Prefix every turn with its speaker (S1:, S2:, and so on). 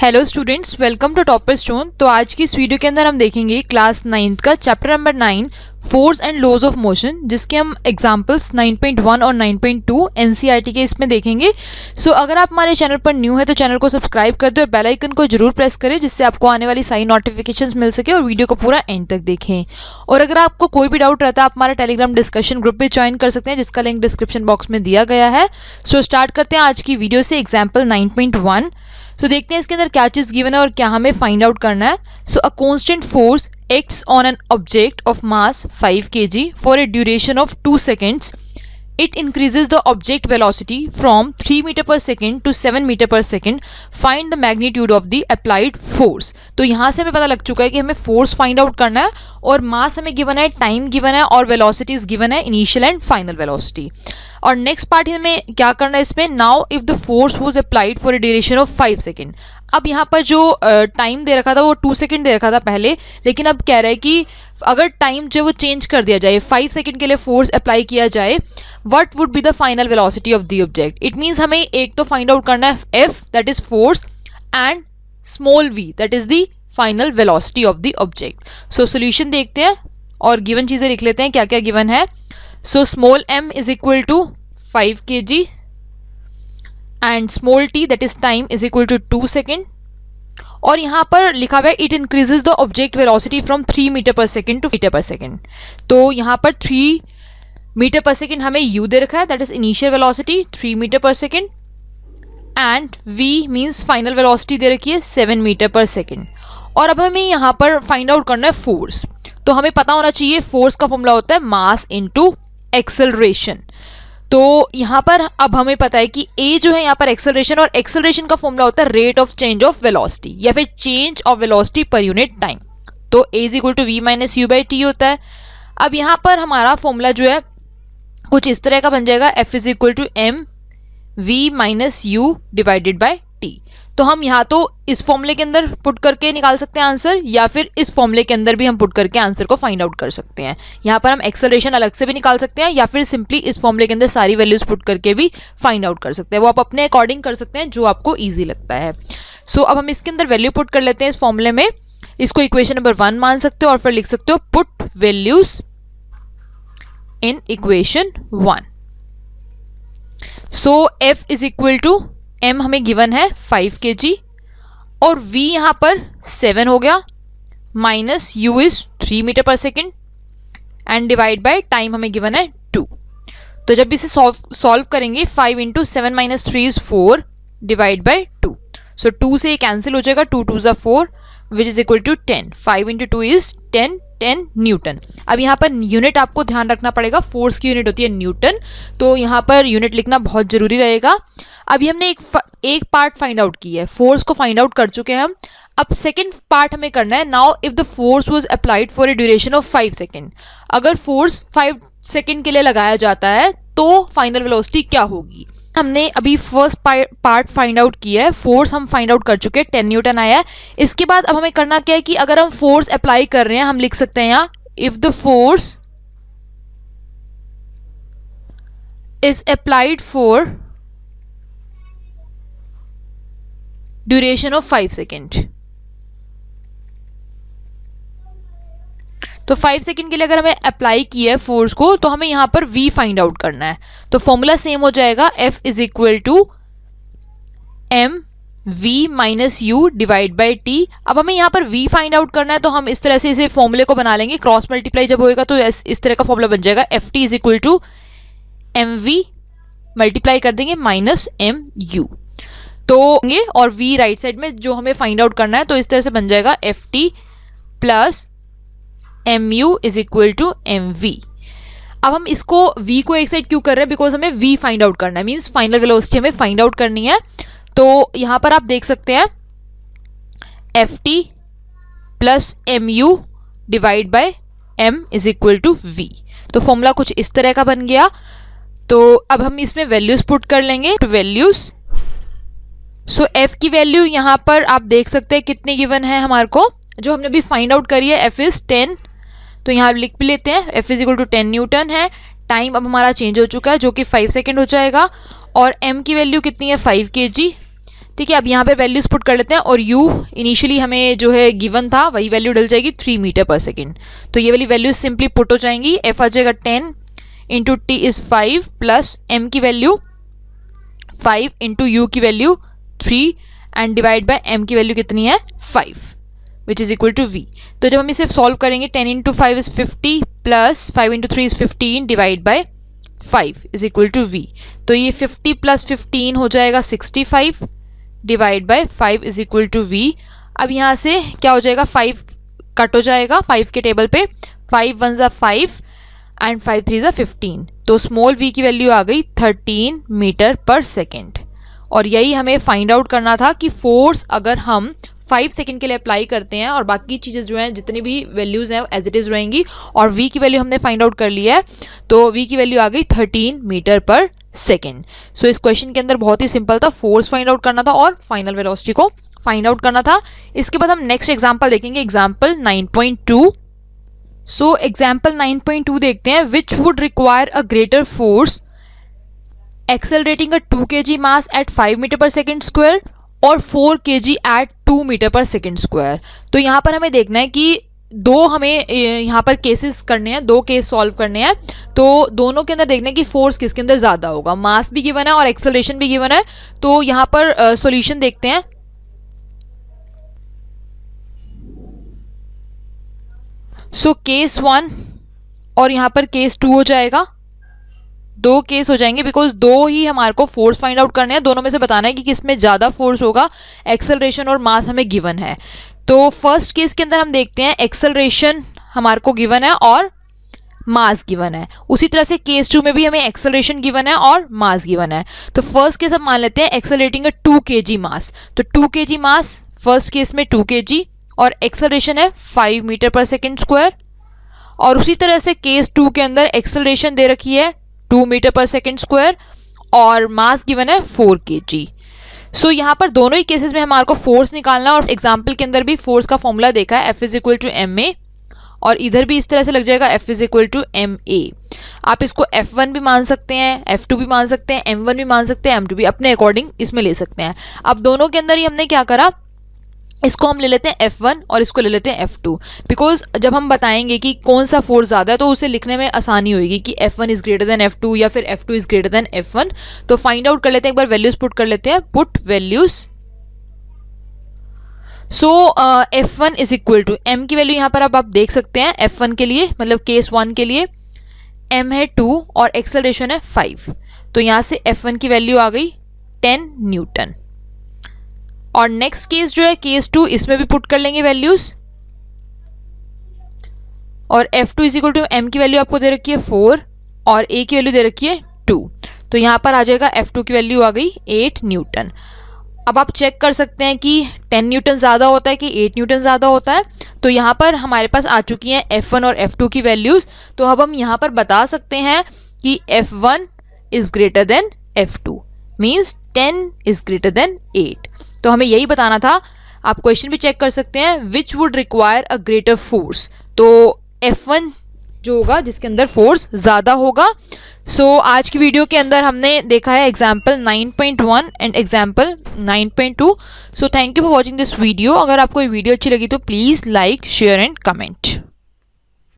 S1: Hello students, welcome to topper stone. तो आज की इस वीडियो के अंदर हम देखेंगे क्लास 9th का chapter number 9 force and laws of motion, जिसके हम एग्जांपल्स 9.1 और 9.2 एनसीईआरटी के इसमें देखेंगे। सो अगर आप हमारे चैनल पर न्यू है तो चैनल को सब्सक्राइब कर दो और बेल आइकन को जरूर प्रेस करें, जिससे आपको आने वाली सारी नोटिफिकेशंस मिल सके और वीडियो को पूरा एंड तक देखें। और अगर आपको कोई भी डाउट रहता है आप हमारा टेलीग्राम डिस्कशन ग्रुप पे ज्वाइन कर सकते हैं, जिसका लिंक डिस्क्रिप्शन बॉक्स में दिया गया है। सो स्टार्ट करते हैं आज की वीडियो से एग्जाम्पल 9.1। तो देखते हैं इसके अंदर क्या चीज़ गिवन है और क्या हमें फाइंड आउट करना है। So a constant force acts on an object of mass 5 kg for a duration of 2 seconds. It increases the object velocity from 3 meter per second to 7 meter per second. Find the magnitude of the applied force. तो यहाँ से हमें पता लग चुका है कि हमें फोर्स फाइंड आउट करना है और मास हमें गिवन है, टाइम गिवन है और वेलोसिटीज गिवन है, इनिशियल एंड फाइनल वेलोसिटी। और नेक्स्ट पार्ट हमें क्या करना है इसमें, now if the force was applied for a duration of 5 second. अब यहाँ पर जो टाइम दे रखा था वो 2 सेकेंड दे रखा था पहले, लेकिन अब कह रहा है कि अगर टाइम जो वो चेंज कर दिया जाए, 5 सेकेंड के लिए फोर्स अप्लाई किया जाए, what would be the final velocity of the object. It means हमें एक तो फाइंड आउट करना है F, that is force, and small V, that is the final velocity of the object. So solution देखते हैं और गिवन चीज़ें लिख लेते हैं क्या क्या गिवन है। So small m is equal to 5 kg and small t that is time is equal to 2 second. और यहाँ पर लिखा हुआ है it increases the object velocity from 3 metre पर सेकेंड टू मीटर पर सेकेंड। तो यहाँ पर 3 मीटर पर सेकेंड हमें u दे रखा है, that is initial velocity 3 metre पर second, and v means final velocity दे रखी है 7 मीटर पर सेकेंड। और अब हमें यहाँ पर फाइंड आउट करना है फोर्स। तो हमें पता होना चाहिए फोर्स का फॉर्मूला होता है मास इनटू एक्सेलरेशन। तो यहाँ पर अब हमें पता है कि a जो है यहाँ पर एक्सेलरेशन, और एक्सेलरेशन का फॉर्मूला होता है rate of change of velocity या फिर change of velocity per unit time. तो a is equal to v minus U by T होता है। अब यहाँ पर हमारा फॉर्मूला जो है कुछ इस तरह का बन जाएगा, f is equal to M V minus U divided by T. तो हम यहाँ तो इस फॉर्मूले के अंदर पुट करके निकाल सकते हैं आंसर, या फिर इस फॉर्मूले के अंदर भी हम पुट करके आंसर को फाइंड आउट कर सकते हैं। यहाँ पर हम एक्सेलरेशन अलग से भी निकाल सकते हैं, या फिर सिंपली इस फॉर्मूले के अंदर सारी वैल्यूज पुट करके भी फाइंड आउट कर सकते हैं। वो आप अपने अकॉर्डिंग कर सकते हैं जो आपको ईजी लगता है। सो अब हम इसके अंदर वैल्यू पुट कर लेते हैं इस फॉर्मूले में। इसको इक्वेशन नंबर 1 मान सकते हो और फिर लिख सकते हो put values in equation 1। So f is equal to m हमें गिवन है 5 kg और v यहाँ पर 7 हो गया, माइनस u इज 3 मीटर पर second and divide by time हमें गिवन है 2। तो जब इसे सॉल्व करेंगे 5 into 7 minus 3 is 4 divide by 2। सो 2 से ये कैंसिल हो जाएगा, 2 2 ज़ा 4 which is equal to 10। 5 into 2 is 10 newton. अब यहाँ पर यूनिट आपको ध्यान रखना पड़ेगा, फोर्स की यूनिट होती है न्यूटन, तो यहाँ पर यूनिट लिखना बहुत जरूरी रहेगा। अभी हमने एक पार्ट फाइंड आउट की है, फोर्स को फाइंड आउट कर चुके हैं हम। अब सेकंड पार्ट हमें करना है, now if the force was applied for a duration of 5 second. अगर फोर्स 5 सेकेंड के लिए लगाया जाता है तो फाइनल वेलोसिटी क्या होगी। हमने अभी फर्स्ट पार्ट फाइंड आउट किया है, फोर्स हम फाइंड आउट कर चुके हैं, 10 न्यूटन आया है। इसके बाद अब हमें करना क्या है कि अगर हम फोर्स अप्लाई कर रहे हैं, हम लिख सकते हैं यहाँ if the force is applied for duration of 5 second. तो 5 सेकेंड के लिए अगर हमें अप्लाई किया है फोर्स को, तो हमें यहाँ पर v फाइंड आउट करना है। तो फॉर्मूला सेम हो जाएगा, f is equal to M V minus U divide by T. अब हमें यहाँ पर v फाइंड आउट करना है, तो हम इस तरह से इसे फॉर्मूले को बना लेंगे, क्रॉस मल्टीप्लाई जब होएगा तो इस तरह का फॉर्मूला बन जाएगा, F T is equal to M V multiply कर देंगे माइनस एम यू। तो और v राइट साइड में जो हमें फाइंड आउट करना है, तो इस तरह से बन जाएगा F T plus M U is equal to M V. अब हम इसको v को एक साइड क्यों कर रहे हैं, बिकॉज हमें v फाइंड आउट करना है, मीन्स फाइनल वेलोसिटी हमें फाइंड आउट करनी है। तो यहाँ पर आप देख सकते हैं F T plus M U divide by M is equal to V. तो फॉर्मूला कुछ इस तरह का बन गया। तो अब हम इसमें वैल्यूज पुट कर लेंगे, वैल्यूज। सो f की वैल्यू यहाँ पर आप देख सकते हैं कितनी गिवन है हमारे को, जो हमने अभी फाइंड आउट करी है, f इज 10। तो यहाँ लिख भी लेते हैं, f is equal to 10 newton है। टाइम अब हमारा चेंज हो चुका है जो कि 5 सेकेंड हो जाएगा, और m की वैल्यू कितनी है 5 kg। ठीक है, अब यहाँ पे वैल्यूज पुट कर लेते हैं और u इनिशियली हमें जो है गिवन था वही वैल्यू डल जाएगी 3 मीटर पर सेकेंड। तो ये वाली वैल्यूज सिंपली पुट हो जाएंगी। f आ जाएगा 10 into T is 5 plus m की वैल्यू 5 इंटू यू की value 3 and divide by m की वैल्यू कितनी है 5 which is equal to v। तो जब हम इसे सॉल्व करेंगे 10 into 5 is 50 plus 5 into 3 is 15 divide by 5 is equal to v। तो ये 50 प्लस 15 हो जाएगा 65 divide by 5 is equal to v। अब यहाँ से क्या हो जाएगा 5 कट हो जाएगा 5 के टेबल पे, 5 1 ज़ा 5 एंड 5 3 ज़ा 15। तो स्मॉल v की वैल्यू आ गई 13 मीटर पर सेकेंड। और यही हमें फाइंड आउट करना था कि फोर्स अगर हम 5 सेकेंड के लिए अप्लाई करते हैं और बाकी चीज़ें जो हैं जितनी भी वैल्यूज़ हैं एज इट इज़ रहेंगी और v की वैल्यू हमने फाइंड आउट कर ली है, तो v की वैल्यू आ गई 13 मीटर पर सेकेंड। सो इस क्वेश्चन के अंदर बहुत ही सिंपल था, फोर्स फाइंड आउट करना था और फाइनल वेलोसिटी को फाइंड आउट करना था। इसके बाद हम नेक्स्ट एग्जाम्पल देखेंगे, एग्जाम्पल 9.2। सो एग्जाम्पल 9.2 देखते हैं, which would require a greater force accelerating a 2 kg mass at 5 metre पर सेकेंड स्क्वायर और 4 kg at 2 मीटर पर सेकेंड स्क्वायर। तो यहाँ पर हमें देखना है कि दो हमें यहाँ पर केसेस करने हैं, दो केस सॉल्व करने हैं। तो दोनों के अंदर देखना है कि फोर्स किसके अंदर ज़्यादा होगा, मास भी गिवन है और एक्सेलरेशन भी गिवन है। तो यहाँ पर सॉल्यूशन देखते हैं। सो केस 1 और यहाँ पर केस 2 हो जाएगा, दो केस हो जाएंगे बिकॉज दो ही हमारे को फोर्स फाइंड आउट करने हैं, दोनों में से बताना है कि किसमें ज़्यादा फोर्स होगा, एक्सेलरेशन और मास हमें गिवन है। तो फर्स्ट केस के अंदर हम देखते हैं एक्सेलरेशन हमारे को गिवन है और मास गिवन है। उसी तरह से केस 2 में भी हमें एक्सेलरेशन गिवन है और मास गिवन है। तो फर्स्ट केस हम मान लेते हैं एक्सेलरेटिंग 2 kg मास। तो 2 kg मास फर्स्ट केस में 2 kg और एक्सेलरेशन है 5 मीटर पर सेकेंड स्क्वायर। और उसी तरह से केस 2 के अंदर एक्सेलरेशन दे रखी है 2 मीटर पर सेकेंड स्क्वायर और मास गिवन है 4 kg। सो यहाँ पर दोनों ही केसेस में हमारे को फोर्स निकालना है और एग्जाम्पल के अंदर भी फोर्स का फॉर्मूला देखा है, F is equal to ma, और इधर भी इस तरह से लग जाएगा F is equal to ma। आप इसको F1 भी मान सकते हैं, F2 भी मान सकते हैं, M1 भी मान सकते हैं, M2 भी, अपने अकॉर्डिंग इसमें ले सकते हैं। अब दोनों के अंदर ही हमने क्या करा, इसको हम ले लेते हैं F1 और इसको ले लेते हैं F2, बिकॉज जब हम बताएंगे कि कौन सा फोर्स ज़्यादा है तो उसे लिखने में आसानी होगी कि F1 is greater than F2 या फिर F2 is greater than F1। तो फाइंड आउट कर लेते हैं, एक बार वैल्यूज पुट कर लेते हैं, put values. So F1 is equal to M की वैल्यू यहाँ पर अब आप देख सकते हैं F1 के लिए, मतलब केस 1 के लिए M है 2 और एक्सेलरेशन है 5। तो यहाँ से F1 की वैल्यू आ गई 10 न्यूटन। और नेक्स्ट केस जो है केस 2, इसमें भी पुट कर लेंगे वैल्यूज और F2 is equal to M की वैल्यू आपको दे रखी है 4 और A की वैल्यू दे रखी है 2। तो यहाँ पर आ जाएगा F2 की वैल्यू आ गई 8 न्यूटन। अब आप चेक कर सकते हैं कि 10 न्यूटन ज़्यादा होता है कि 8 न्यूटन ज़्यादा होता है। तो यहाँ पर हमारे पास आ चुकी हैं F1 और F2 की वैल्यूज़। तो अब हम यहाँ पर बता सकते हैं कि F1 is greater than F2 means 10 is greater than 8। तो हमें यही बताना था। आप क्वेश्चन भी चेक कर सकते हैं, which would require a greater force. तो F1 जो होगा जिसके अंदर फोर्स ज़्यादा होगा। सो आज की वीडियो के अंदर हमने देखा है example 9.1 and example 9.2। So thank you for watching this video. अगर आपको ये वीडियो अच्छी लगी तो please like, share and comment.